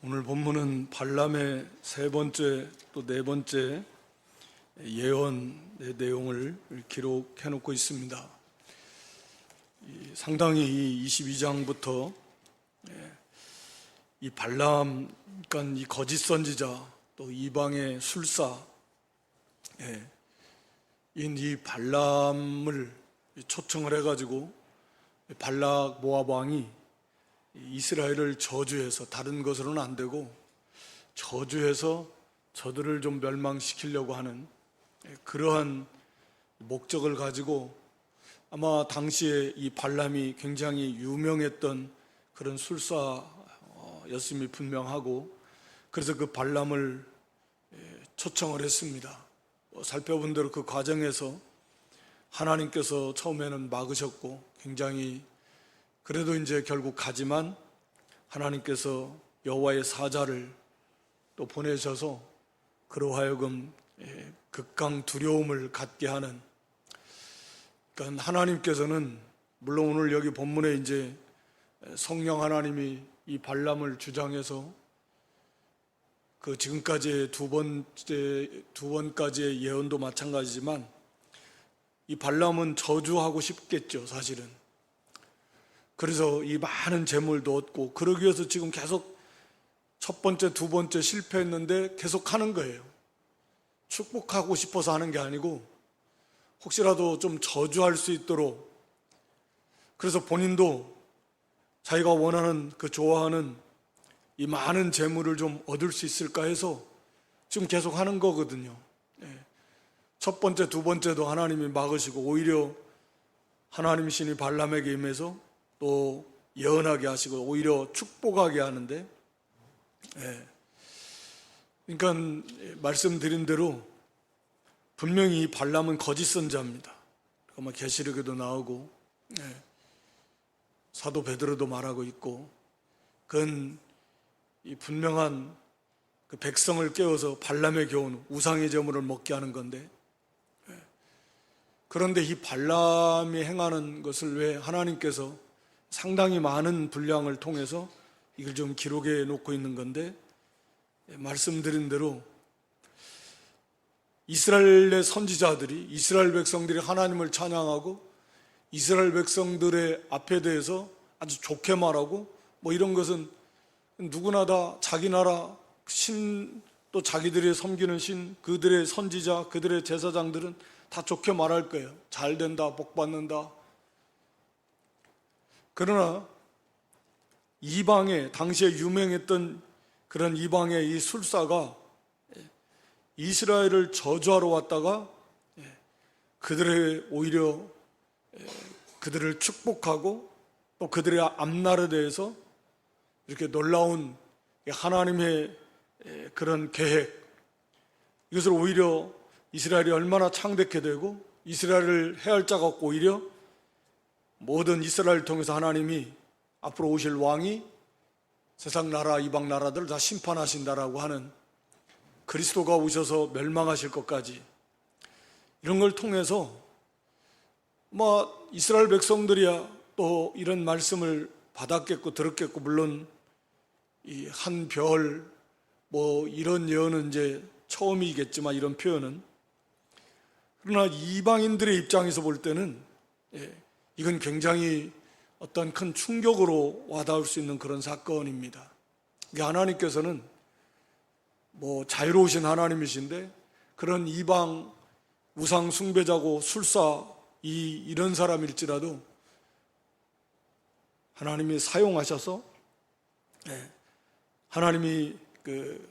오늘 본문은 발람의 세 번째 또 네 번째 예언의 내용을 기록해 놓고 있습니다. 상당히 이 22장부터 이 발람, 그러니까 이 거짓 선지자 또 이방의 술사 이 발람을 초청을 해가지고 발락 모압 왕이 이스라엘을 저주해서, 다른 것으로는 안 되고 저주해서 저들을 좀 멸망시키려고 하는 그러한 목적을 가지고, 아마 당시에 이 발람이 굉장히 유명했던 그런 술사였음이 분명하고, 그래서 그 발람을 초청을 했습니다. 살펴본 대로 그 과정에서 하나님께서 처음에는 막으셨고, 굉장히 그래도 이제 결국 가지만 하나님께서 여호와의 사자를 또 보내셔서 그로 하여금 극강 두려움을 갖게 하는, 그러니까 하나님께서는 물론 오늘 여기 본문에 이제 성령 하나님이 이 발람을 주장해서 그 지금까지의 두 번까지의 예언도 마찬가지지만 이 발람은 저주하고 싶겠죠, 사실은. 그래서 이 많은 재물도 얻고, 그러기 위해서 지금 계속 첫 번째, 두 번째 실패했는데 계속 하는 거예요. 축복하고 싶어서 하는 게 아니고 혹시라도 좀 저주할 수 있도록, 그래서 본인도 자기가 원하는, 그 좋아하는 이 많은 재물을 좀 얻을 수 있을까 해서 지금 계속 하는 거거든요. 첫 번째, 두 번째도 하나님이 막으시고, 오히려 하나님 신이 발람에게 임해서 또 예언하게 하시고 오히려 축복하게 하는데, 그러니까 말씀드린 대로 분명히 이 발람은 거짓 선지자입니다. 아마 계시록에도 나오고 사도 베드로도 말하고 있고, 그건 이 분명한 그 백성을 깨워서 발람의 교훈, 우상의 제물을 먹게 하는 건데, 그런데 이 발람이 행하는 것을 왜 하나님께서 상당히 많은 분량을 통해서 이걸 좀 기록해 놓고 있는 건데, 말씀드린 대로 이스라엘의 선지자들이, 이스라엘 백성들이 하나님을 찬양하고 이스라엘 백성들의 앞에 대해서 아주 좋게 말하고, 뭐 이런 것은 누구나 다 자기 나라 신, 또 자기들이 섬기는 신, 그들의 선지자, 그들의 제사장들은 다 좋게 말할 거예요. 잘 된다, 복 받는다. 그러나 이방의, 당시에 유명했던 그런 이방의 이 술사가 이스라엘을 저주하러 왔다가 그들의 오히려 그들을 축복하고 또 그들의 앞날에 대해서 이렇게 놀라운 하나님의 그런 계획, 이것을 오히려 이스라엘이 얼마나 창대케 되고 이스라엘을 해할 자가 없고, 오히려 모든 이스라엘을 통해서 하나님이 앞으로 오실 왕이 세상 나라, 이방 나라들을 다 심판하신다라고 하는, 그리스도가 오셔서 멸망하실 것까지, 이런 걸 통해서 뭐 이스라엘 백성들이야 또 이런 말씀을 받았겠고 들었겠고, 물론 이 한 별 뭐 이런 예언은 이제 처음이겠지만, 이런 표현은, 그러나 이방인들의 입장에서 볼 때는 이건 굉장히 어떤 큰 충격으로 와닿을 수 있는 그런 사건입니다. 하나님께서는 뭐 자유로우신 하나님이신데, 그런 이방 우상 숭배자고 술사 이런 사람일지라도 하나님이 사용하셔서 하나님이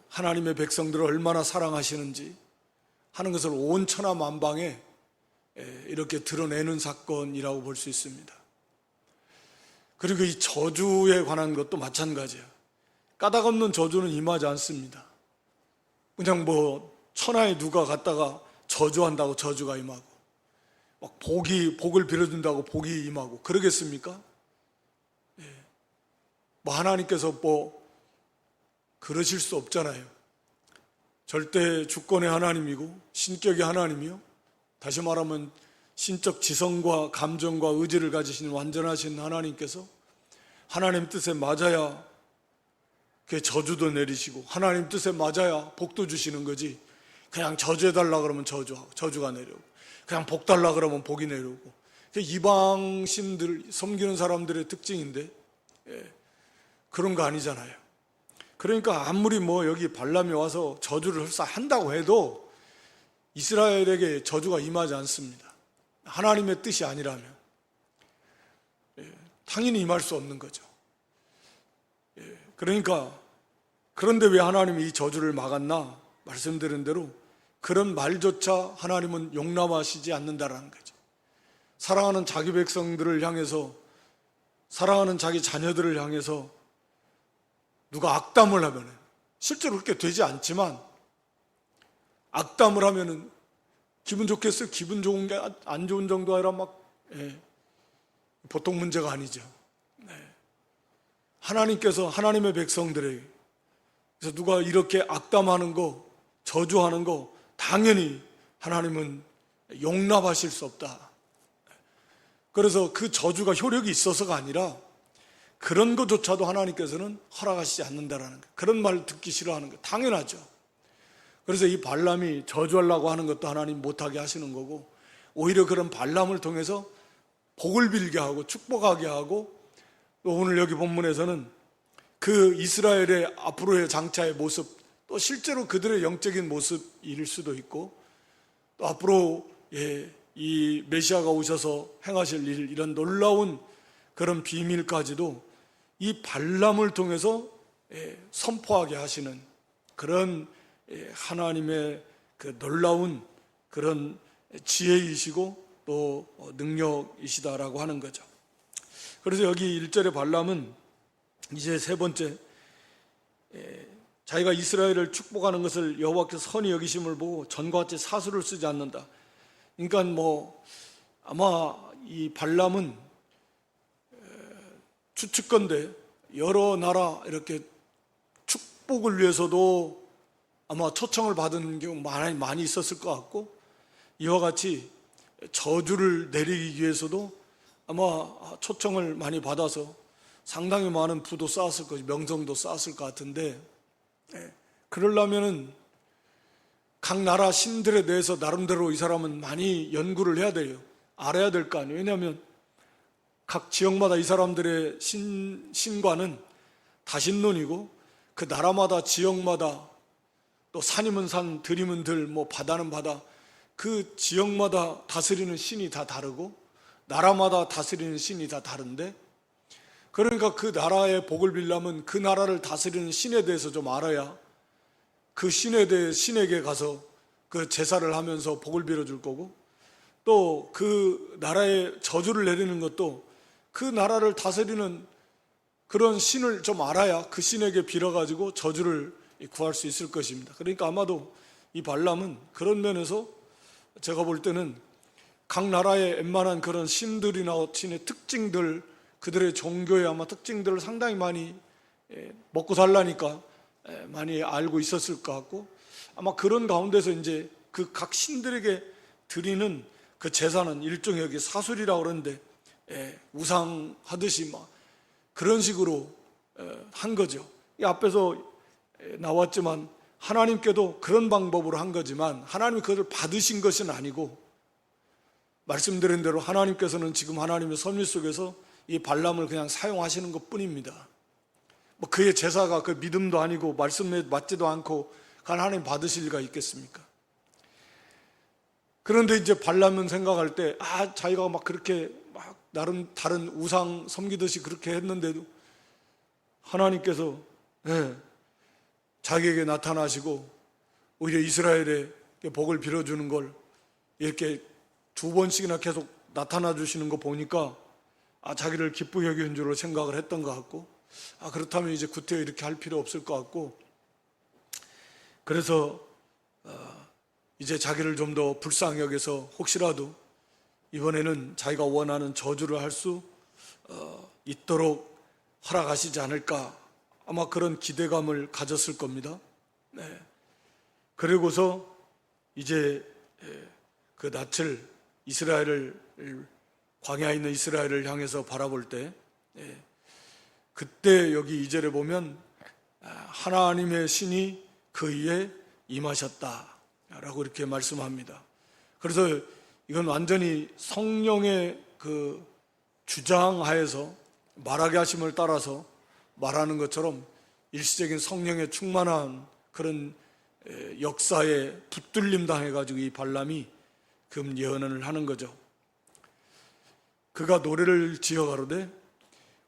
하나님의 백성들을 얼마나 사랑하시는지 하는 것을 온 천하 만방에 이렇게 드러내는 사건이라고 볼 수 있습니다. 그리고 이 저주에 관한 것도 마찬가지예요. 까닭없는 저주는 임하지 않습니다. 그냥 뭐 천하에 누가 갔다가 저주한다고 저주가 임하고, 막 복을 빌어준다고 복이 임하고 그러겠습니까? 뭐 하나님께서 뭐 그러실 수 없잖아요. 절대 주권의 하나님이고 신격의 하나님이요, 다시 말하면 신적 지성과 감정과 의지를 가지신 완전하신 하나님께서 하나님 뜻에 맞아야 그 저주도 내리시고 하나님 뜻에 맞아야 복도 주시는 거지. 그냥 저주해달라 그러면 저주가 내려오고, 그냥 복 달라 그러면 복이 내려오고. 이방신들 섬기는 사람들의 특징인데, 그런 거 아니잖아요. 그러니까 아무리 여기 발람이 와서 저주를 한다고 해도 이스라엘에게 저주가 임하지 않습니다. 하나님의 뜻이 아니라면 당연히 임할 수 없는 거죠. 그러니까 그런데 왜 하나님이 이 저주를 막았나? 말씀드린 대로 그런 말조차 하나님은 용납하시지 않는다라는 거죠. 사랑하는 자기 백성들을 향해서, 사랑하는 자기 자녀들을 향해서 누가 악담을 하면, 실제로 그렇게 되지 않지만 악담을 하면은 기분 좋겠어요? 기분 좋은 게 안 좋은 정도 아니라 보통 문제가 아니죠. 하나님께서 하나님의 백성들에게, 그래서 누가 이렇게 악담하는 거, 저주하는 거 당연히 하나님은 용납하실 수 없다. 그래서 그 저주가 효력이 있어서가 아니라 그런 것조차도 하나님께서는 허락하시지 않는다라는 거, 그런 말 듣기 싫어하는 거 당연하죠. 그래서 이 발람이 저주하려고 하는 것도 하나님 못하게 하시는 거고, 오히려 그런 발람을 통해서 복을 빌게 하고 축복하게 하고, 또 오늘 여기 본문에서는 그 이스라엘의 앞으로의 장차의 모습, 또 실제로 그들의 영적인 모습일 수도 있고, 또 앞으로 이 메시아가 오셔서 행하실 일, 이런 놀라운 그런 비밀까지도 이 발람을 통해서 선포하게 하시는 그런 하나님의 그 놀라운 그런 지혜이시고 또 능력이시다라고 하는 거죠. 그래서 여기 1절의 발람은 이제 세 번째, 자기가 이스라엘을 축복하는 것을 여호와께서 선히 여기심을 보고 전과 같이 사수를 쓰지 않는다. 그러니까 아마 이 발람은 추측건데 여러 나라 이렇게 축복을 위해서도 아마 초청을 받은 경우 많이 있었을 것 같고, 이와 같이 저주를 내리기 위해서도 아마 초청을 많이 받아서 상당히 많은 부도 쌓았을 것이고 명성도 쌓았을 것 같은데, 그러려면은 각 나라 신들에 대해서 나름대로 이 사람은 많이 연구를 해야 돼요. 알아야 될 거 아니에요. 왜냐하면 각 지역마다 이 사람들의 신과는 다신론이고, 그 나라마다 지역마다 또 산이면 산, 들이면 들, 바다는 바다, 그 지역마다 다스리는 신이 다 다르고 나라마다 다스리는 신이 다 다른데, 그러니까 그 나라의 복을 빌려면 그 나라를 다스리는 신에 대해서 좀 알아야 그 신에 대해 신에게 가서 그 제사를 하면서 복을 빌어줄 거고, 또 그 나라에 저주를 내리는 것도 그 나라를 다스리는 그런 신을 좀 알아야 그 신에게 빌어가지고 저주를 구할 수 있을 것입니다. 그러니까 아마도 이 발람은 그런 면에서 제가 볼 때는 각 나라의 웬만한 그런 신들이나 신의 특징들, 그들의 종교의 아마 특징들을 상당히 많이 먹고 살라니까 많이 알고 있었을 것 같고, 아마 그런 가운데서 이제 그 각 신들에게 드리는 그 제사는 일종의 여기 사술이라고 그러는데, 우상하듯이 그런 식으로 한 거죠. 이 앞에서 나왔지만 하나님께도 그런 방법으로 한 거지만 하나님이 그것을 받으신 것은 아니고, 말씀드린 대로 하나님께서는 지금 하나님의 섭리 속에서 이 발람을 그냥 사용하시는 것 뿐입니다. 그의 제사가 그 믿음도 아니고 말씀에 맞지도 않고 하나님 받으실 리가 있겠습니까? 그런데 이제 발람은 생각할 때, 자기가 그렇게 나름 다른 우상 섬기듯이 그렇게 했는데도 하나님께서 자기에게 나타나시고 오히려 이스라엘의 복을 빌어주는 걸 이렇게 두 번씩이나 계속 나타나 주시는 거 보니까 자기를 기쁘게 여기는 줄로 생각을 했던 것 같고, 그렇다면 이제 구태여 이렇게 할 필요 없을 것 같고, 그래서 이제 자기를 좀 더 불쌍히 여겨서 혹시라도 이번에는 자기가 원하는 저주를 할 수 있도록 허락하시지 않을까, 아마 그런 기대감을 가졌을 겁니다. 그리고서 이제 그 낯을 이스라엘을, 광야에 있는 이스라엘을 향해서 바라볼 때, 그때 여기 2절에 보면 하나님의 신이 그 위에 임하셨다라고 이렇게 말씀합니다. 그래서 이건 완전히 성령의 그 주장하에서 말하게 하심을 따라서 말하는 것처럼 일시적인 성령의 충만한 그런 역사에 붙들림 당해가지고 이 발람이 금 예언을 하는 거죠. 그가 노래를 지어 가로되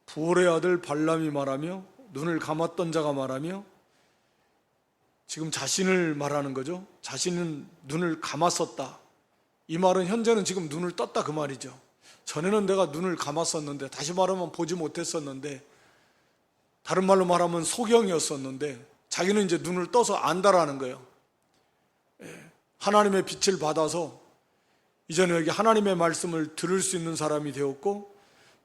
부올의 아들 발람이 말하며 눈을 감았던 자가 말하며, 지금 자신을 말하는 거죠. 자신은 눈을 감았었다. 이 말은 현재는 지금 눈을 떴다 그 말이죠. 전에는 내가 눈을 감았었는데, 다시 말하면 보지 못했었는데, 다른 말로 말하면 소경이었었는데 자기는 이제 눈을 떠서 안다라는 거예요. 하나님의 빛을 받아서 이제는 여기 하나님의 말씀을 들을 수 있는 사람이 되었고,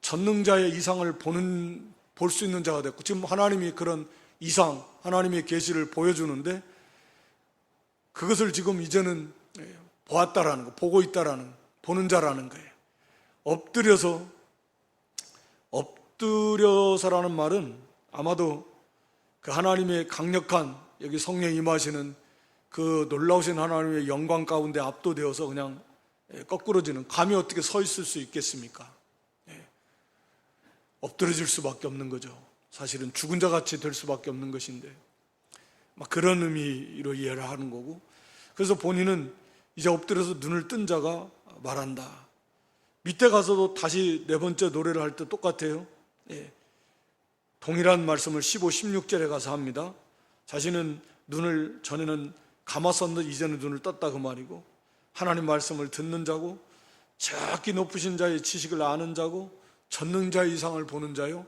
전능자의 이상을 볼 수 있는 자가 됐고, 지금 하나님이 그런 이상, 하나님의 계시를 보여주는데 그것을 지금 이제는 보았다라는 거, 보고 있다라는, 보는 자라는 거예요. 엎드려서라는 말은 아마도 그 하나님의 강력한, 여기 성령이 임하시는 그 놀라우신 하나님의 영광 가운데 압도되어서 그냥 거꾸러지는, 감히 어떻게 서 있을 수 있겠습니까? 엎드려질 수밖에 없는 거죠. 사실은 죽은 자 같이 될 수밖에 없는 것인데, 막 그런 의미로 이해를 하는 거고, 그래서 본인은 이제 엎드려서 눈을 뜬 자가 말한다. 밑에 가서도 다시 네 번째 노래를 할 때 똑같아요. 동일한 말씀을 15, 16절에 가서 합니다. 자신은 눈을 전에는 감았었는데 이제는 눈을 떴다 그 말이고, 하나님 말씀을 듣는 자고, 지극히 높으신 자의 지식을 아는 자고, 전능자의 이상을 보는 자요.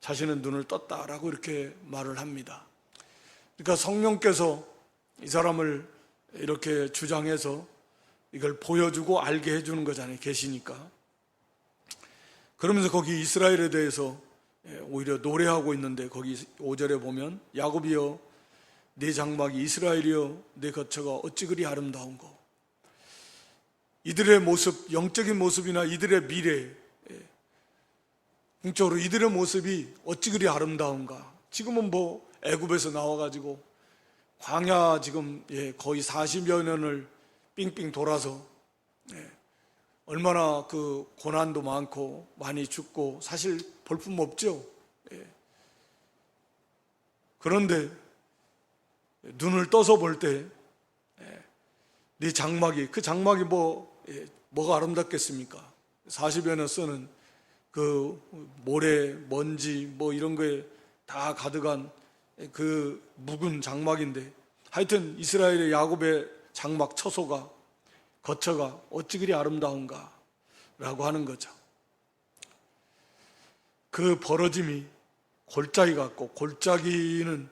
자신은 눈을 떴다라고 이렇게 말을 합니다. 그러니까 성령께서 이 사람을 이렇게 주장해서 이걸 보여주고 알게 해주는 거잖아요. 계시니까. 그러면서 거기 이스라엘에 대해서 오히려 노래하고 있는데, 거기 5절에 보면 야곱이여 네 장막이, 이스라엘이여 네 거처가 어찌 그리 아름다운고. 이들의 모습, 영적인 모습이나 이들의 미래, 궁적으로 이들의 모습이 어찌 그리 아름다운가. 지금은 뭐 애굽에서 나와가지고 광야 지금 거의 40여 년을 삥삥 돌아서 얼마나 그 고난도 많고 많이 죽고 사실 볼품 없죠. 그런데 눈을 떠서 볼 때 네 장막이, 그 장막이 뭐가 아름답겠습니까? 40여 년 쓰는 그 모래, 먼지 뭐 이런 거에 다 가득한 그 묵은 장막인데, 하여튼 이스라엘의 야곱의 장막 처소가, 거처가 어찌 그리 아름다운가 라고 하는 거죠. 그 벌어짐이 골짜기 같고, 골짜기는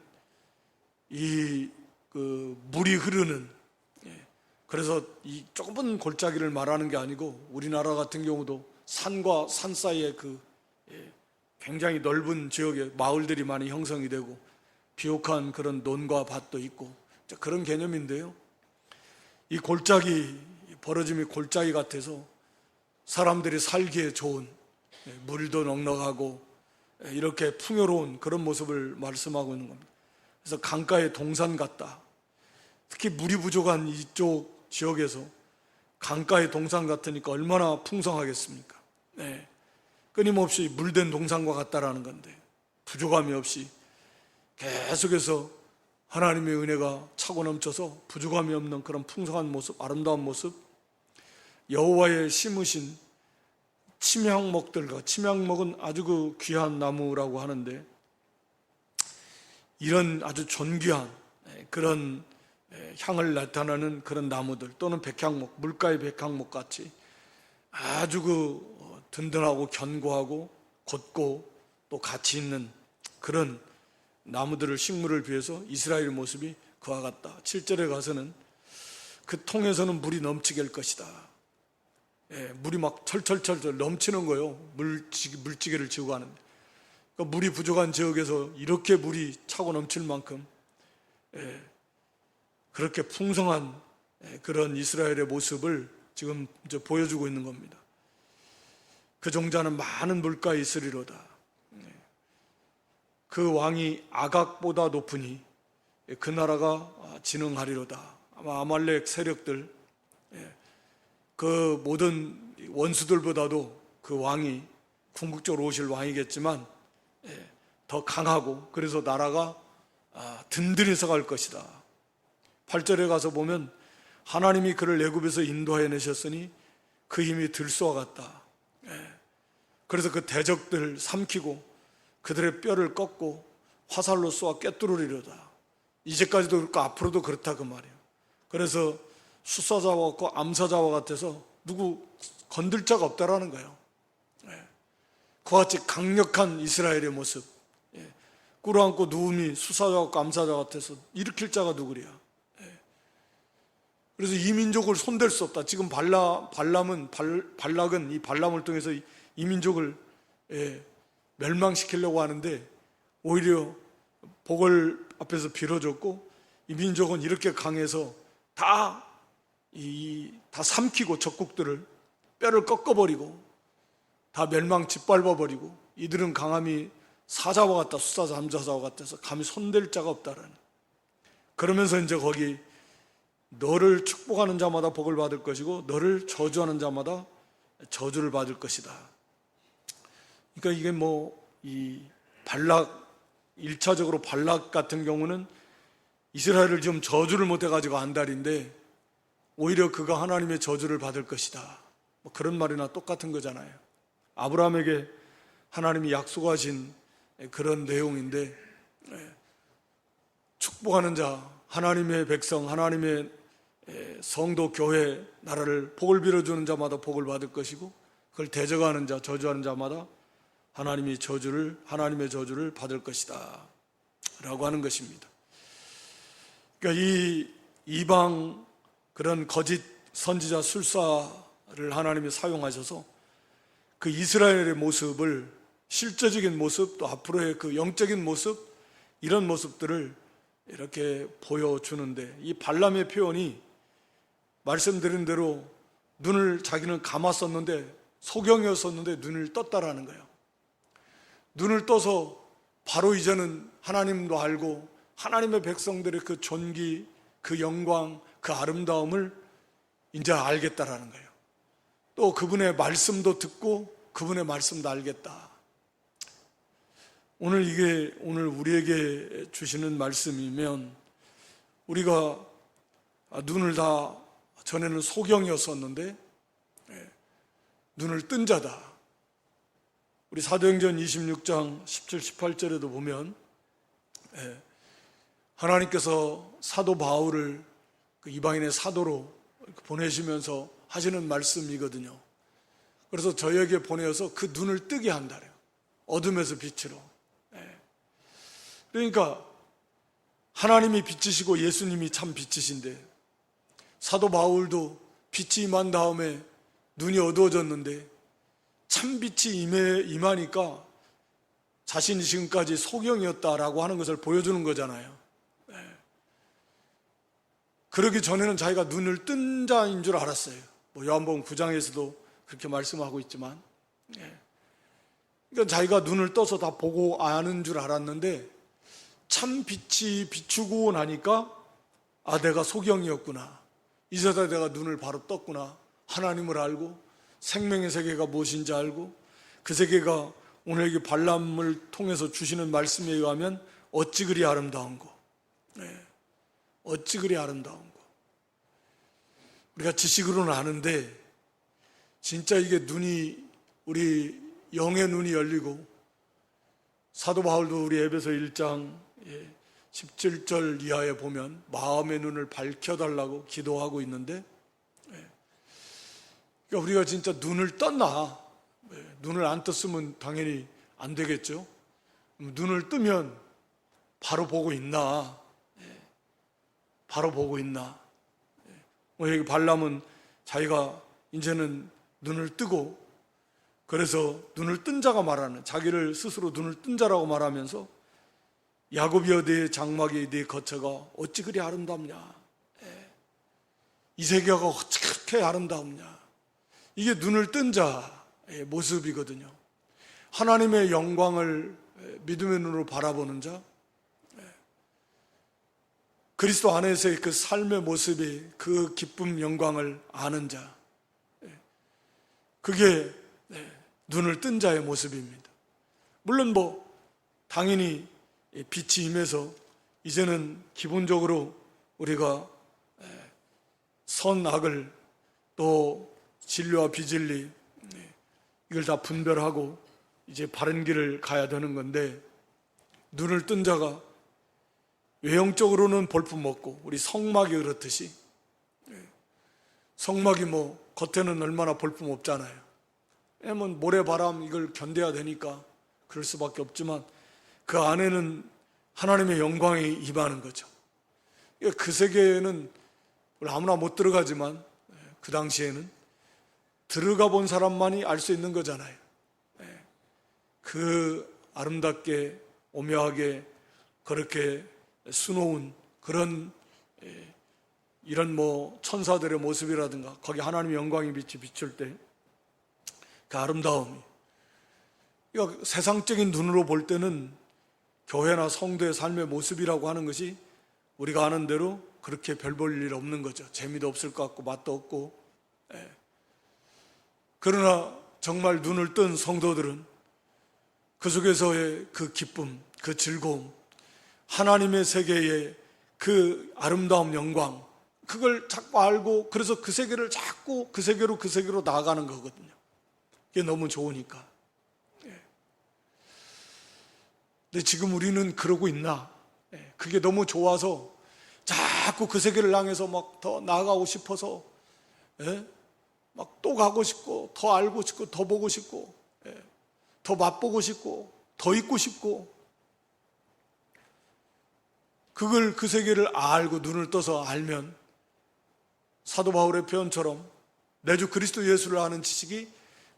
이 그 물이 흐르는, 그래서 이 좁은 골짜기를 말하는 게 아니고, 우리나라 같은 경우도 산과 산 사이에 그 굉장히 넓은 지역에 마을들이 많이 형성이 되고 비옥한 그런 논과 밭도 있고 그런 개념인데요. 이 골짜기, 벌어짐이 골짜기 같아서 사람들이 살기에 좋은, 물도 넉넉하고 이렇게 풍요로운 그런 모습을 말씀하고 있는 겁니다. 그래서 강가의 동산 같다. 특히 물이 부족한 이쪽 지역에서 강가의 동산 같으니까 얼마나 풍성하겠습니까? 끊임없이 물된 동산과 같다라는 건데, 부족함이 없이 계속해서 하나님의 은혜가 차고 넘쳐서 부족함이 없는 그런 풍성한 모습, 아름다운 모습, 여호와의 심으신 침향목들과, 침향목은 아주 그 귀한 나무라고 하는데, 이런 아주 존귀한 그런 향을 나타내는 그런 나무들, 또는 백향목, 물가의 백향목 같이 아주 그 든든하고 견고하고 곧고 또 가치 있는 그런 나무들을, 식물을 비해서 이스라엘의 모습이 그와 같다. 7절에 가서는 그 통에서는 물이 넘치게 할 것이다. 물이 막 철철철철 넘치는 거예요. 물지개를 지고 가는데, 그러니까 물이 부족한 지역에서 이렇게 물이 차고 넘칠 만큼 그렇게 풍성한 그런 이스라엘의 모습을 지금 이제 보여주고 있는 겁니다. 그 종자는 많은 물가에 있으리로다. 그 왕이 아각보다 높으니 그 나라가 진흥하리로다. 아마 아말렉 세력들, 그 모든 원수들보다도 그 왕이 궁극적으로 오실 왕이겠지만 더 강하고, 그래서 나라가 든든히 서갈 것이다. 8절에 가서 보면 하나님이 그를 애굽에서 인도하여 내셨으니 그 힘이 들소와 같다. 그래서 그 대적들 삼키고 그들의 뼈를 꺾고 화살로 쏘아 꿰뚫으리로다. 이제까지도 그렇고 앞으로도 그렇다 그 말이에요. 그래서 수사자와 같고 암사자와 같아서 누구 건들 자가 없다라는 거예요. 그와 같이 강력한 이스라엘의 모습, 꿇어앉고 누움이 수사자와 같고 암사자 같아서 일으킬 자가 누구랴. 그래서 이 민족을 손댈 수 없다. 지금 발락은 이 발람을 통해서 이 민족을 멸망시키려고 하는데 오히려 복을 앞에서 빌어줬고, 이 민족은 이렇게 강해서 다 삼키고 적국들을 뼈를 꺾어버리고 다 멸망 짓밟아버리고, 이들은 강함이 사자와 같다, 수사자 암사자와 같아서 감히 손댈 자가 없다라는. 그러면서 이제 거기 너를 축복하는 자마다 복을 받을 것이고 너를 저주하는 자마다 저주를 받을 것이다. 그러니까 이게 이 발락, 1차적으로 발락 같은 경우는 이스라엘을 좀 저주를 못해가지고 안달인데 오히려 그가 하나님의 저주를 받을 것이다. 그런 말이나 똑같은 거잖아요. 아브라함에게 하나님이 약속하신 그런 내용인데, 축복하는 자, 하나님의 백성, 하나님의 성도, 교회, 나라를 복을 빌어주는 자마다 복을 받을 것이고, 그걸 대적하는 자, 저주하는 자마다 하나님의 저주를 받을 것이다 라고 하는 것입니다. 그러니까 이 이방 그런 거짓 선지자 술사를 하나님이 사용하셔서 그 이스라엘의 모습을, 실제적인 모습, 또 앞으로의 그 영적인 모습, 이런 모습들을 이렇게 보여주는데, 이 발람의 표현이 말씀드린 대로 눈을 자기는 감았었는데, 소경이었었는데 눈을 떴다라는 거예요. 눈을 떠서 바로 이제는 하나님도 알고 하나님의 백성들의 그 존귀, 그 영광, 그 아름다움을 이제 알겠다라는 거예요. 또 그분의 말씀도 듣고 그분의 말씀도 알겠다. 오늘 우리에게 주시는 말씀이면, 우리가 눈을 다 전에는 소경이었었는데 눈을 뜬 자다. 우리 사도행전 26장 17, 18절에도 보면 하나님께서 사도 바울을 그 이방인의 사도로 보내시면서 하시는 말씀이거든요. 그래서 저에게 보내어서 그 눈을 뜨게 한다래요. 어둠에서 빛으로. 그러니까 하나님이 빛이시고 예수님이 참 빛이신데, 사도 바울도 빛이 임한 다음에 눈이 어두워졌는데 참 빛이 임하니까 자신이 지금까지 소경이었다라고 하는 것을 보여주는 거잖아요. 그러기 전에는 자기가 눈을 뜬 자인 줄 알았어요. 요한복음 9장에서도 그렇게 말씀하고 있지만, 그러니까 자기가 눈을 떠서 다 보고 아는 줄 알았는데 참 빛이 비추고 나니까 내가 소경이었구나, 이제 내가 눈을 바로 떴구나, 하나님을 알고 생명의 세계가 무엇인지 알고, 그 세계가 오늘 이 발람을 통해서 주시는 말씀에 의하면 어찌 그리 아름다운고, 어찌 그리 아름다운고. 우리가 지식으로는 아는데 진짜 이게 우리 영의 눈이 열리고, 사도 바울도 우리 에베소 1장 17절 이하에 보면 마음의 눈을 밝혀달라고 기도하고 있는데, 그러니까 우리가 진짜 눈을 떴나? 눈을 안 떴으면 당연히 안 되겠죠. 눈을 뜨면 바로 보고 있나? 바로 보고 있나? 여기 발람은 자기가 이제는 눈을 뜨고, 그래서 눈을 뜬 자가 말하는, 자기를 스스로 눈을 뜬 자라고 말하면서 야곱이여 내 장막이 내 거처가 어찌 그리 아름답냐, 이 세계가 어찌 그렇게 아름다우냐. 이게 눈을 뜬 자의 모습이거든요. 하나님의 영광을 믿음의 눈으로 바라보는 자, 그리스도 안에서의 그 삶의 모습이 그 기쁨 영광을 아는 자, 그게 눈을 뜬 자의 모습입니다. 물론 당연히 빛이 임해서 이제는 기본적으로 우리가 선악을 또 진리와 비진리 이걸 다 분별하고 이제 바른 길을 가야 되는 건데, 눈을 뜬 자가 외형적으로는 볼품없고 우리 성막이 그렇듯이, 성막이 겉에는 얼마나 볼품없잖아요. 왜냐면 모래바람 이걸 견뎌야 되니까 그럴 수밖에 없지만 그 안에는 하나님의 영광이 임하는 거죠. 그 세계에는 아무나 못 들어가지만 그 당시에는 들어가 본 사람만이 알 수 있는 거잖아요. 그 아름답게 오묘하게 그렇게 수놓은 그런 이런 천사들의 모습이라든가 거기 하나님의 영광이 빛이 비출 때 그 아름다움이, 이거 세상적인 눈으로 볼 때는 교회나 성도의 삶의 모습이라고 하는 것이 우리가 아는 대로 그렇게 별 볼 일 없는 거죠. 재미도 없을 것 같고 맛도 없고. 그러나 정말 눈을 뜬 성도들은 그 속에서의 그 기쁨, 그 즐거움, 하나님의 세계의 그 아름다움, 영광, 그걸 자꾸 알고, 그래서 그 세계를 자꾸 그 세계로 나아가는 거거든요. 이게 너무 좋으니까. 근데 지금 우리는 그러고 있나? 그게 너무 좋아서 자꾸 그 세계를 향해서 더 나아가고 싶어서 또 가고 싶고, 더 알고 싶고, 더 보고 싶고, 더 맛보고 싶고, 더 있고 싶고, 그걸 그 세계를 알고 눈을 떠서 알면 사도 바울의 표현처럼 내 주 그리스도 예수를 아는 지식이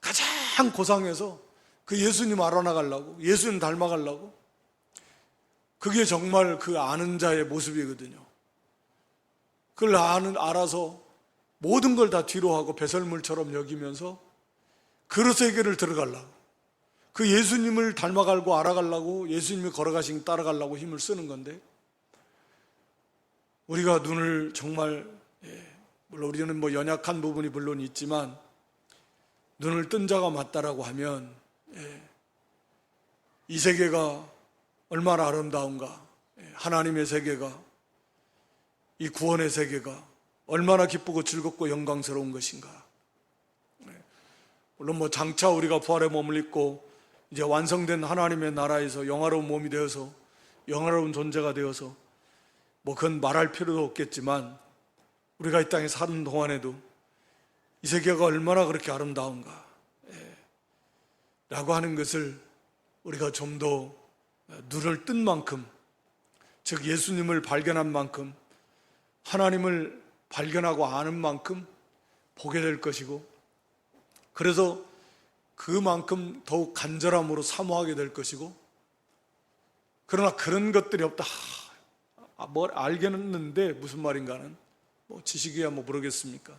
가장 고상해서 그 예수님 알아나가려고, 예수님 닮아가려고, 그게 정말 그 아는 자의 모습이거든요. 그걸 알아서 모든 걸 다 뒤로 하고 배설물처럼 여기면서 그 세계를 들어가려고, 그 예수님을 닮아가고 알아가려고, 예수님이 걸어가신 따라가려고 힘을 쓰는 건데, 우리가 눈을 정말, 물론 우리는 연약한 부분이 물론 있지만 눈을 뜬 자가 맞다라고 하면 이 세계가 얼마나 아름다운가, 하나님의 세계가, 이 구원의 세계가 얼마나 기쁘고 즐겁고 영광스러운 것인가. 물론 장차 우리가 부활의 몸을 입고 이제 완성된 하나님의 나라에서 영화로운 몸이 되어서 영화로운 존재가 되어서 그건 말할 필요도 없겠지만, 우리가 이 땅에 사는 동안에도 이 세계가 얼마나 그렇게 아름다운가 라고 하는 것을 우리가 좀 더 눈을 뜬 만큼, 즉 예수님을 발견한 만큼, 하나님을 발견하고 아는 만큼 보게 될 것이고, 그래서 그만큼 더욱 간절함으로 사모하게 될 것이고, 그러나 그런 것들이 없다, 뭘 알겠는데 무슨 말인가는 지식이야 모르겠습니까?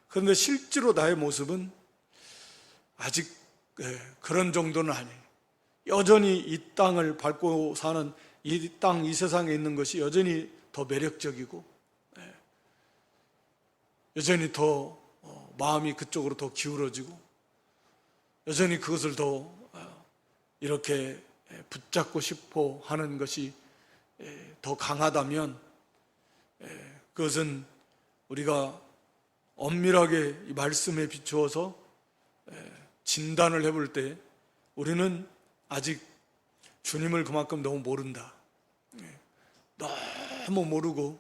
그런데 실제로 나의 모습은 아직 그런 정도는 아니에요. 여전히 이 땅을 밟고 사는 이 땅, 이 세상에 있는 것이 여전히 더 매력적이고, 여전히 더 마음이 그쪽으로 더 기울어지고, 여전히 그것을 더 이렇게 붙잡고 싶어 하는 것이 더 강하다면, 그것은 우리가 엄밀하게 이 말씀에 비추어서 진단을 해볼 때 우리는 아직 주님을 그만큼 너무 모른다, 너무 모르고,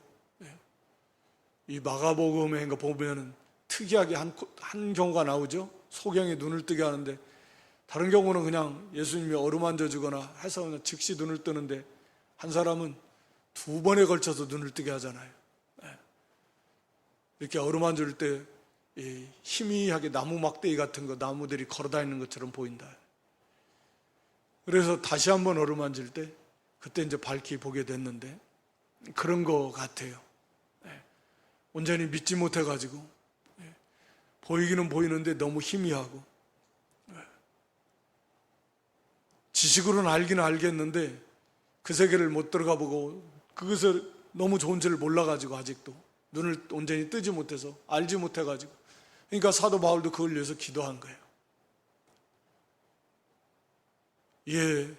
이 마가복음에 보면 특이하게 한 경우가 나오죠. 소경이 눈을 뜨게 하는데, 다른 경우는 그냥 예수님이 어루만져 주거나 해서 그냥 즉시 눈을 뜨는데, 한 사람은 2번에 걸쳐서 눈을 뜨게 하잖아요. 이렇게 어루만질 때 희미하게 나무 막대기 같은 거, 나무들이 걸어다니는 것처럼 보인다. 그래서 다시 한번 어루만질 때 그때 이제 밝히 보게 됐는데, 그런 거 같아요. 온전히 믿지 못해가지고 보이기는 보이는데 너무 희미하고, 지식으로는 알기는 알겠는데 그 세계를 못 들어가 보고 그것을 너무 좋은지를 몰라가지고 아직도 눈을 온전히 뜨지 못해서 알지 못해가지고, 그러니까 사도 바울도 그걸 위해서 기도한 거예요. 예,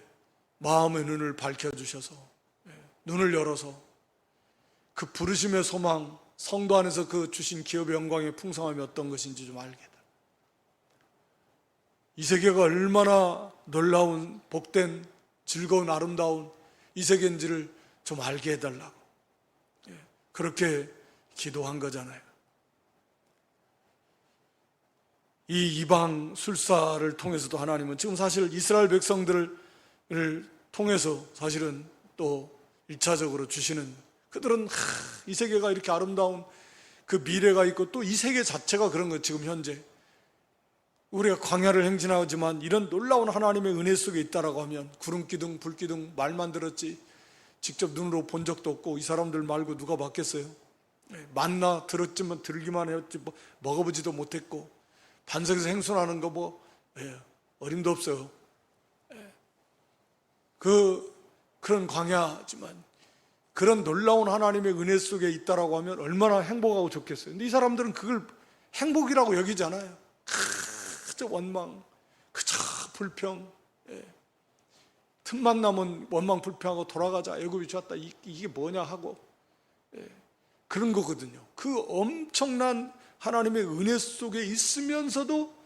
마음의 눈을 밝혀주셔서 눈을 열어서 그 부르심의 소망, 성도 안에서 그 주신 기업의 영광의 풍성함이 어떤 것인지 좀 알게 돼. 이 세계가 얼마나 놀라운 복된 즐거운 아름다운 이 세계인지를 좀 알게 해달라고 그렇게 기도한 거잖아요. 이 이방 술사를 통해서도 하나님은 지금 사실 이스라엘 백성들을 통해서 사실은 또 1차적으로 주시는, 그들은 이 세계가 이렇게 아름다운 그 미래가 있고 또 이 세계 자체가 그런 거. 지금 현재 우리가 광야를 행진하지만 이런 놀라운 하나님의 은혜 속에 있다라고 하면 구름기둥 불기둥 말만 들었지 직접 눈으로 본 적도 없고 이 사람들 말고 누가 봤겠어요? 만나 들었지만 들기만 했지 먹어보지도 못했고 반석에서 행순하는 거 어림도 없어요. 그런 광야지만 그런 놀라운 하나님의 은혜 속에 있다라고 하면 얼마나 행복하고 좋겠어요. 근데 이 사람들은 그걸 행복이라고 여기잖아요. 그저 원망, 그저 불평, 틈만 나면 원망 불평하고 돌아가자, 애굽이 좋았다, 이게 뭐냐 하고 그런 거거든요. 그 엄청난 하나님의 은혜 속에 있으면서도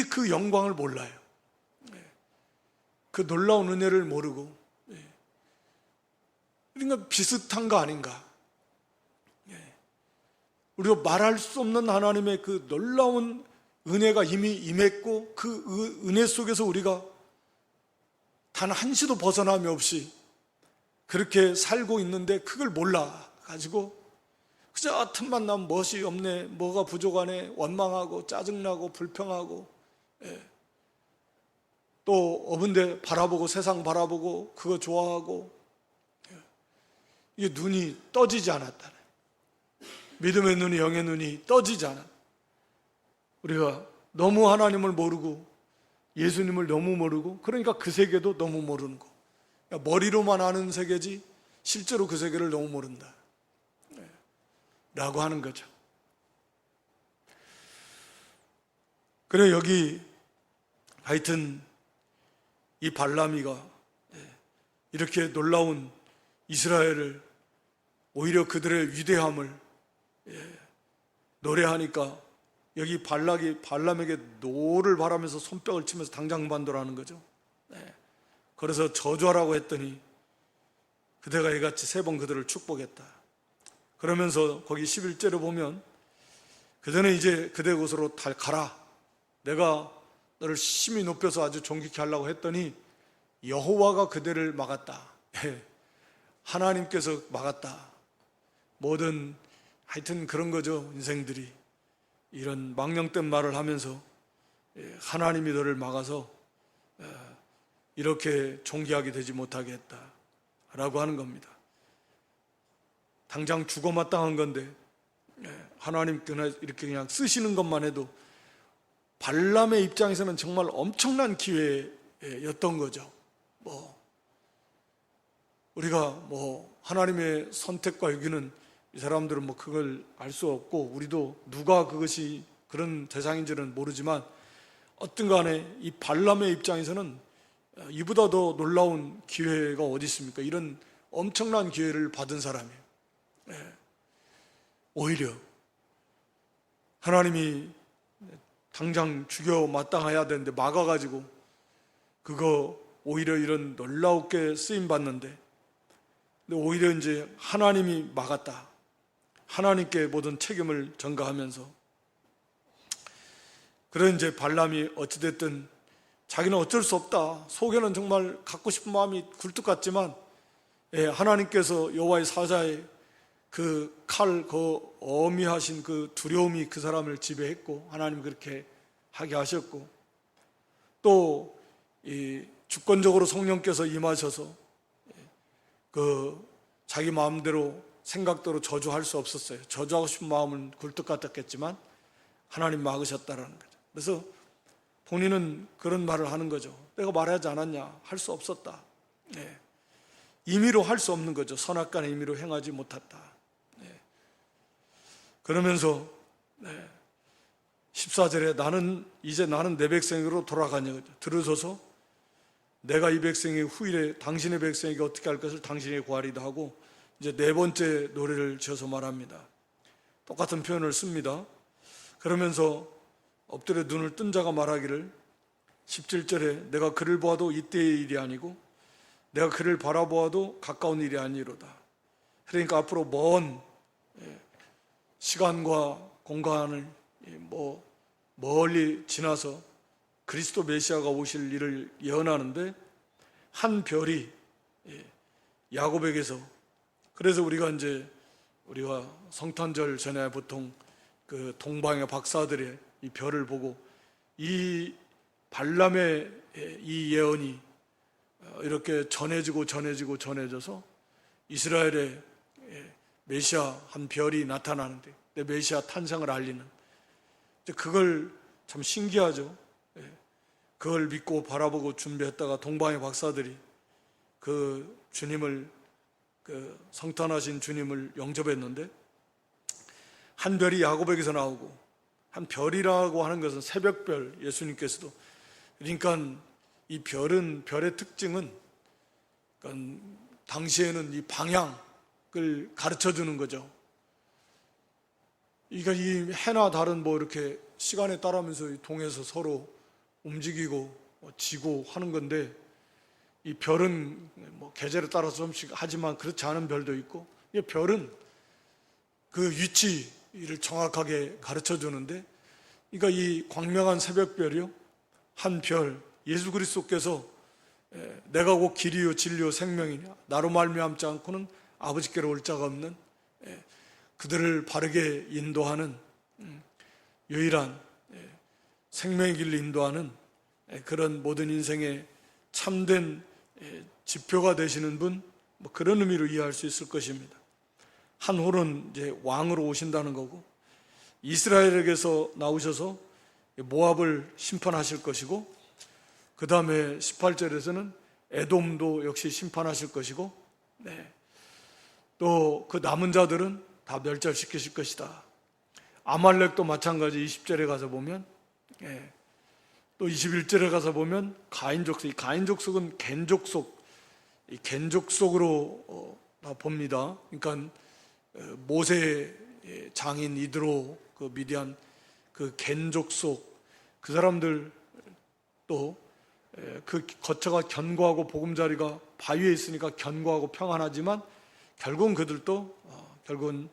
그 영광을 몰라요. 그 놀라운 은혜를 모르고, 그러니까 비슷한 거 아닌가. 우리가 말할 수 없는 하나님의 그 놀라운 은혜가 이미 임했고 그 은혜 속에서 우리가 단 한시도 벗어남이 없이 그렇게 살고 있는데 그걸 몰라가지고 그저 틈만 나면 멋이 없네, 뭐가 부족하네, 원망하고 짜증나고 불평하고, 또 어분데 바라보고 세상 바라보고 그거 좋아하고, 이게 눈이 떠지지 않았다네. 믿음의 눈이, 영의 눈이 떠지지 않았다. 우리가 너무 하나님을 모르고 예수님을 너무 모르고, 그러니까 그 세계도 너무 모르는 거. 그러니까 머리로만 아는 세계지 실제로 그 세계를 너무 모른다 라고 하는 거죠. 그래, 여기 하여튼 이 발람이가 이렇게 놀라운 이스라엘을, 오히려 그들의 위대함을 노래하니까 여기 발람에게 노를 바라면서 손뼉을 치면서 당장반도라는 거죠. 그래서 저주하라고 했더니 그대가 이같이 3번 그들을 축복했다. 그러면서 거기 11절에 보면 그대는 이제 그대 곳으로 가라. 내가 너를 심히 높여서 아주 존귀케 하려고 했더니 여호와가 그대를 막았다. 하나님께서 막았다. 뭐든 하여튼 그런 거죠. 인생들이 이런 망령된 말을 하면서 하나님이 너를 막아서 이렇게 존귀하게 되지 못하게 했다 라고 하는 겁니다. 당장 죽어 마땅한 건데 하나님께서 이렇게 그냥 쓰시는 것만 해도 발람의 입장에서는 정말 엄청난 기회였던 거죠. 우리가 하나님의 선택과 여기는 이 사람들은 그걸 알 수 없고 우리도 누가 그것이 그런 대상인지는 모르지만 어떤 간에 이 발람의 입장에서는 이보다 더 놀라운 기회가 어디 있습니까? 이런 엄청난 기회를 받은 사람이에요. 오히려 하나님이 당장 죽여 마땅해야 되는데 막아가지고 그거 오히려 이런 놀라웠게 쓰임받는데, 근데 오히려 이제 하나님이 막았다. 하나님께 모든 책임을 전가하면서, 그런 이제 발람이 어찌됐든 자기는 어쩔 수 없다. 속에는 정말 갖고 싶은 마음이 굴뚝 같지만 하나님께서 여호와의 사자의 그 칼, 그 어미하신 그 두려움이 그 사람을 지배했고 하나님 그렇게 하게 하셨고, 또 이 주권적으로 성령께서 임하셔서 그 자기 마음대로 생각대로 저주할 수 없었어요. 저주하고 싶은 마음은 굴뚝 같았겠지만 하나님 막으셨다라는 거죠. 그래서 본인은 그런 말을 하는 거죠. 내가 말하지 않았냐? 할 수 없었다. 예. 임의로 할 수 없는 거죠. 선악간의 임의로 행하지 못했다. 예. 그러면서 14절에 나는 내 백성으로 돌아가냐. 들으소서 내가 이 백성의 후일에 당신의 백성에게 어떻게 할 것을 당신에게 구하리다 하고 이제 네 번째 노래를 지어서 말합니다. 똑같은 표현을 씁니다. 그러면서 엎드려 눈을 뜬 자가 말하기를 17절에 내가 그를 보아도 이때의 일이 아니고 내가 그를 바라보아도 가까운 일이 아니로다. 그러니까 앞으로 먼 시간과 공간을 멀리 지나서 그리스도 메시아가 오실 일을 예언하는데 한 별이 야곱에게서, 그래서 우리가 성탄절 전에 보통 그 동방의 박사들의 이 별을 보고 이 발람의 이 예언이 이렇게 전해져서 이스라엘의 메시아 한 별이 나타나는데 내 메시아 탄생을 알리는, 그걸 참 신기하죠. 그걸 믿고 바라보고 준비했다가 동방의 박사들이 그 주님을, 그 성탄하신 주님을 영접했는데 한 별이 야곱에게서 나오고, 한 별이라고 하는 것은 새벽별, 예수님께서도, 그러니까 이 별의 특징은, 그러니까 당시에는 이 방향을 가르쳐 주는 거죠. 그러니까 이 해나 달은 이렇게 시간에 따라면서 동에서 서로 움직이고 지고 하는 건데, 이 별은 계절에 따라서 좀씩 하지만 그렇지 않은 별도 있고, 이 별은 그 위치를 정확하게 가르쳐 주는데, 그러니까 이 광명한 새벽별이요, 한 별, 예수 그리스도께서 내가 곧 길이요 진리요 생명이냐, 나로 말미암지 않고는 아버지께로 올 자가 없는, 그들을 바르게 인도하는 유일한 생명의 길로 인도하는 그런 모든 인생의 참된 지표가 되시는 분, 그런 의미로 이해할 수 있을 것입니다. 한 홀은 이제 왕으로 오신다는 거고, 이스라엘에게서 나오셔서 모압을 심판하실 것이고, 그 다음에 18절에서는 에돔도 역시 심판하실 것이고, 또 그 남은 자들은 다 멸절시키실 것이다. 아말렉도 마찬가지. 20절에 가서 보면, 또 21절에 가서 보면 가인족속, 이 가인족속은 겐족속, 이 겐족속으로 다 봅니다. 그러니까 모세 장인 이드로, 그 미디안 그 겐족속, 그 사람들 또 그 거처가 견고하고 보금자리가 바위에 있으니까 견고하고 평안하지만 결국은 그들도 결국은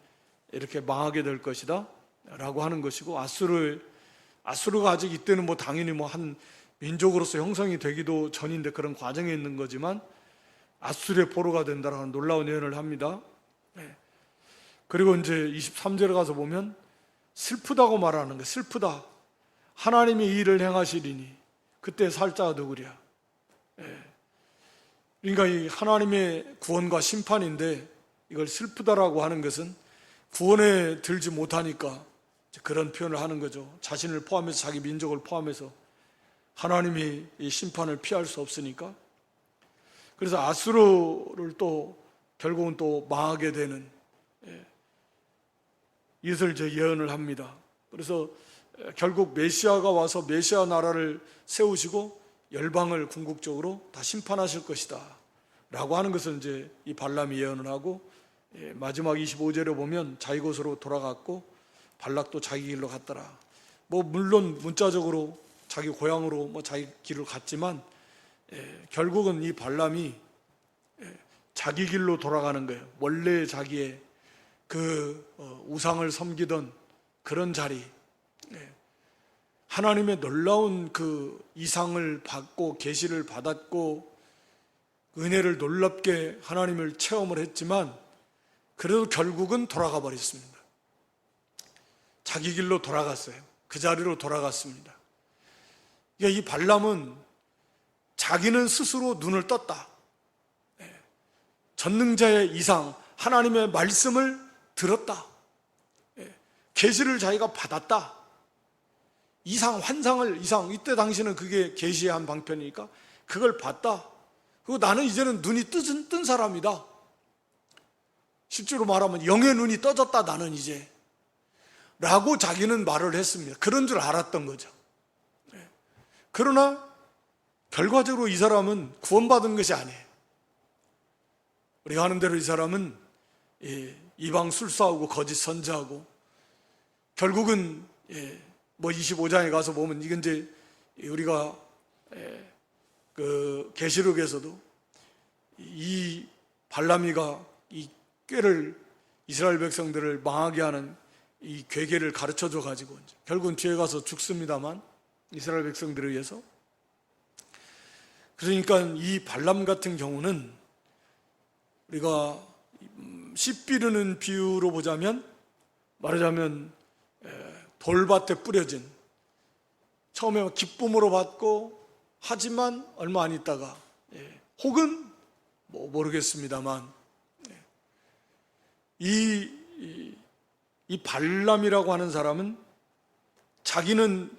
이렇게 망하게 될 것이다 라고 하는 것이고, 아수르가 아직 이때는 당연히 한 민족으로서 형성이 되기도 전인데 그런 과정에 있는 거지만 아수르의 포로가 된다라는 놀라운 예언을 합니다. 그리고 이제 23절에 가서 보면 슬프다고 말하는 거예요. 슬프다. 하나님이 이 일을 행하시리니 그때 살 자가 누구랴. 그러니까 이 하나님의 구원과 심판인데, 이걸 슬프다라고 하는 것은 구원에 들지 못하니까 그런 표현을 하는 거죠. 자신을 포함해서, 자기 민족을 포함해서 하나님이 이 심판을 피할 수 없으니까. 그래서 아수르를 또 결국은 또 망하게 되는 이것을 이제 예언을 합니다. 그래서 결국 메시아가 와서 메시아 나라를 세우시고 열방을 궁극적으로 다 심판하실 것이다 라고 하는 것을 이제 이 발람이 예언을 하고, 마지막 25절에 보면 자기 곳으로 돌아갔고 발락도 자기 길로 갔더라. 물론 문자적으로 자기 고향으로 자기 길을 갔지만 결국은 이 발람이 자기 길로 돌아가는 거예요. 원래 자기의 그 우상을 섬기던 그런 자리, 하나님의 놀라운 그 이상을 받고 계시를 받았고 은혜를 놀랍게 하나님을 체험을 했지만 그래도 결국은 돌아가 버렸습니다. 자기 길로 돌아갔어요. 그 자리로 돌아갔습니다. 그러니까 이 발람은 자기는 스스로 눈을 떴다. 전능자의 이상, 하나님의 말씀을 들었다. 계시를 자기가 받았다. 환상을 이때 당시는 그게 계시의 한 방편이니까 그걸 봤다. 그리고 나는 이제는 눈이 뜬 사람이다. 실제로 말하면 영의 눈이 떠졌다 나는 이제 라고 자기는 말을 했습니다. 그런 줄 알았던 거죠. 그러나 결과적으로 이 사람은 구원받은 것이 아니에요. 우리가 아는 대로 이 사람은 이방 술사하고 거짓 선지하고 결국은 뭐 25장에 가서 보면 이건 이제 우리가 그 계시록에서도 이 발람이가 이 꾀를 이스라엘 백성들을 망하게 하는 이 괴계를 가르쳐 줘 가지고 결국은 뒤에 가서 죽습니다만 이스라엘 백성들에 의해서. 그러니까 이 발람 같은 경우는 우리가 씨 비르는 비유로 보자면 말하자면 돌밭에 뿌려진 처음에 기쁨으로 받고 하지만 얼마 안 있다가 혹은 뭐 모르겠습니다만 이 발람이라고 하는 사람은 자기는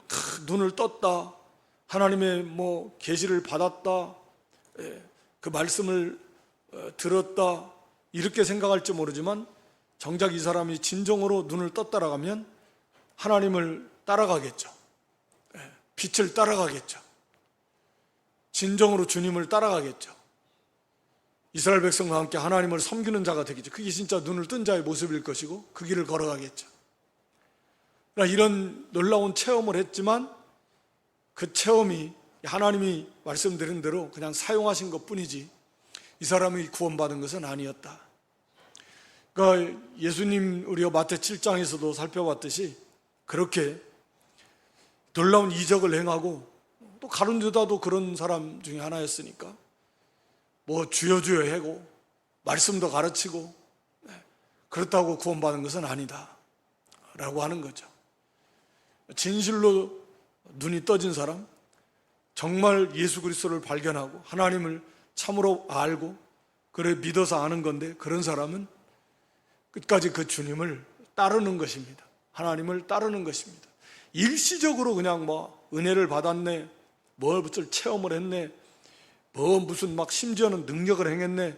눈을 떴다, 하나님의 뭐 계시를 받았다, 그 말씀을 들었다 이렇게 생각할지 모르지만 정작 이 사람이 진정으로 눈을 떴다라 하면 하나님을 따라가겠죠. 빛을 따라가겠죠. 진정으로 주님을 따라가겠죠. 이스라엘 백성과 함께 하나님을 섬기는 자가 되겠죠. 그게 진짜 눈을 뜬 자의 모습일 것이고 그 길을 걸어가겠죠. 그러나 이런 놀라운 체험을 했지만 그 체험이 하나님이 말씀드린 대로 그냥 사용하신 것뿐이지 이 사람이 구원받은 것은 아니었다. 그러니까 예수님 우리가 마태 7장에서도 살펴봤듯이 그렇게 놀라운 이적을 행하고 또 가룟 유다도 그런 사람 중에 하나였으니까 뭐 주여 주여 하고 말씀도 가르치고 그렇다고 구원받은 것은 아니다 라고 하는 거죠. 진실로 눈이 떠진 사람, 정말 예수 그리스도를 발견하고 하나님을 참으로 알고 그래 믿어서 아는 건데 그런 사람은 끝까지 그 주님을 따르는 것입니다. 하나님을 따르는 것입니다. 일시적으로 그냥 뭐 은혜를 받았네, 뭘 체험을 했네, 뭐 무슨 막 심지어는 능력을 행했네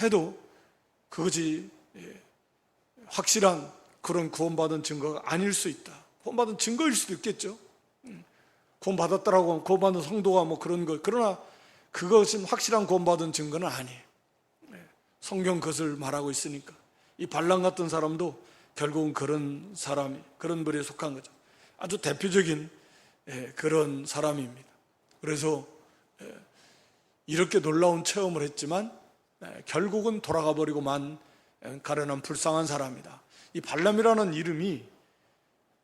해도 그것이 확실한 그런 구원받은 증거가 아닐 수 있다. 구원받은 증거일 수도 있겠죠. 구원받았다라고 하면 구원받은 성도가 뭐 그런 거, 그러나 그것은 확실한 구원받은 증거는 아니에요. 성경 그것을 말하고 있으니까 이 발람 같은 사람도 결국은 그런 사람이, 그런 부류에 속한 거죠. 아주 대표적인 그런 사람입니다. 그래서 이렇게 놀라운 체험을 했지만 결국은 돌아가 버리고 만 가련한 불쌍한 사람이다. 이 발람이라는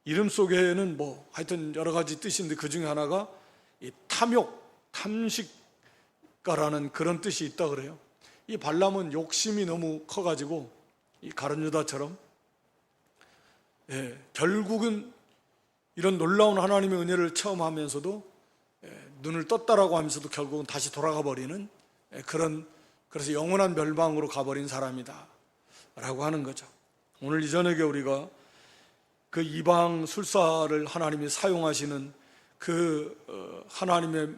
이름 속에는 뭐 하여튼 여러 가지 뜻이 있는데 그 중에 하나가 이 탐욕, 탐식가라는 그런 뜻이 있다 그래요. 이 발람은 욕심이 너무 커가지고 이 가룟 유다처럼 결국은 이런 놀라운 하나님의 은혜를 체험하면서도 눈을 떴다라고 하면서도 결국은 다시 돌아가 버리는 그래서 영원한 멸망으로 가버린 사람이다 라고 하는 거죠. 오늘 이 저녁에 우리가 그 이방 술사를 하나님이 사용하시는 그 하나님의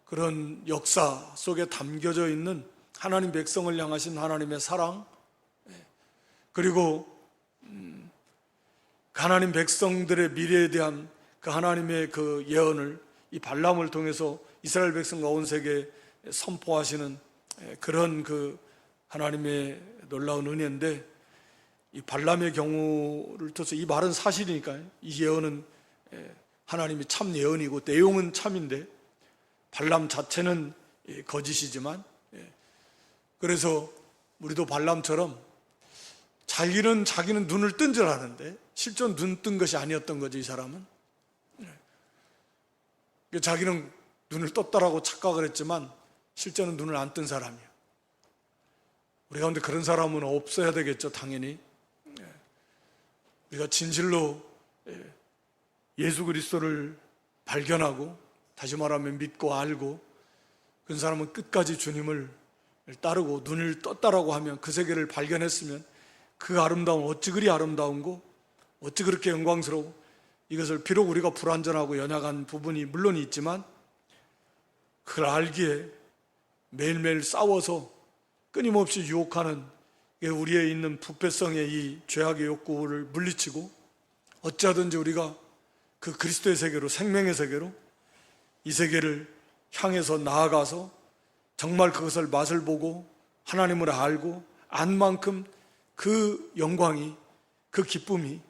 그런 역사 속에 담겨져 있는 하나님 백성을 향하신 하나님의 사랑, 그리고 하나님 백성들의 미래에 대한 그 하나님의 그 예언을 이 발람을 통해서 이스라엘 백성과 온 세계에 선포하시는 그런 그 하나님의 놀라운 은혜인데, 이 발람의 경우를 통해서 이 말은 사실이니까요. 이 예언은 하나님이 참 예언이고 내용은 참인데 발람 자체는 거짓이지만, 그래서 우리도 발람처럼 자기는 눈을 뜬 줄 아는데 실전 눈 뜬 것이 아니었던 거죠. 이 사람은 자기는 눈을 떴다라고 착각을 했지만 실제는 눈을 안 뜬 사람이에요. 우리 가운데 그런 사람은 없어야 되겠죠. 당연히 우리가 진실로 예수 그리스도를 발견하고 다시 말하면 믿고 알고 그 사람은 끝까지 주님을 따르고 눈을 떴다라고 하면 그 세계를 발견했으면 그 아름다운 어찌 그리 아름다운고 어찌 그렇게 영광스러워 이것을 비록 우리가 불완전하고 연약한 부분이 물론 있지만 그걸 알기에 매일매일 싸워서 끊임없이 유혹하는 우리에 있는 부패성의 이 죄악의 욕구를 물리치고 어찌하든지 우리가 그 그리스도의 세계로, 생명의 세계로 이 세계를 향해서 나아가서 정말 그것을 맛을 보고 하나님을 알고 안 만큼 그 영광이, 그 기쁨이,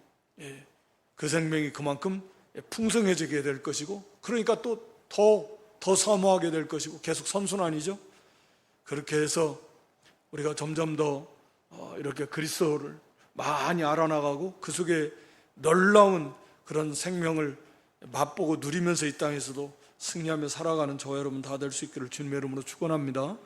그 생명이 그만큼 풍성해지게 될 것이고, 그러니까 또 더 사모하게 될 것이고, 계속 선순환이죠. 그렇게 해서 우리가 점점 더 이렇게 그리스도를 많이 알아나가고 그 속에 놀라운 그런 생명을 맛보고 누리면서 이 땅에서도 승리하며 살아가는 저와 여러분 다 될 수 있기를 주님의 이름으로 축원합니다.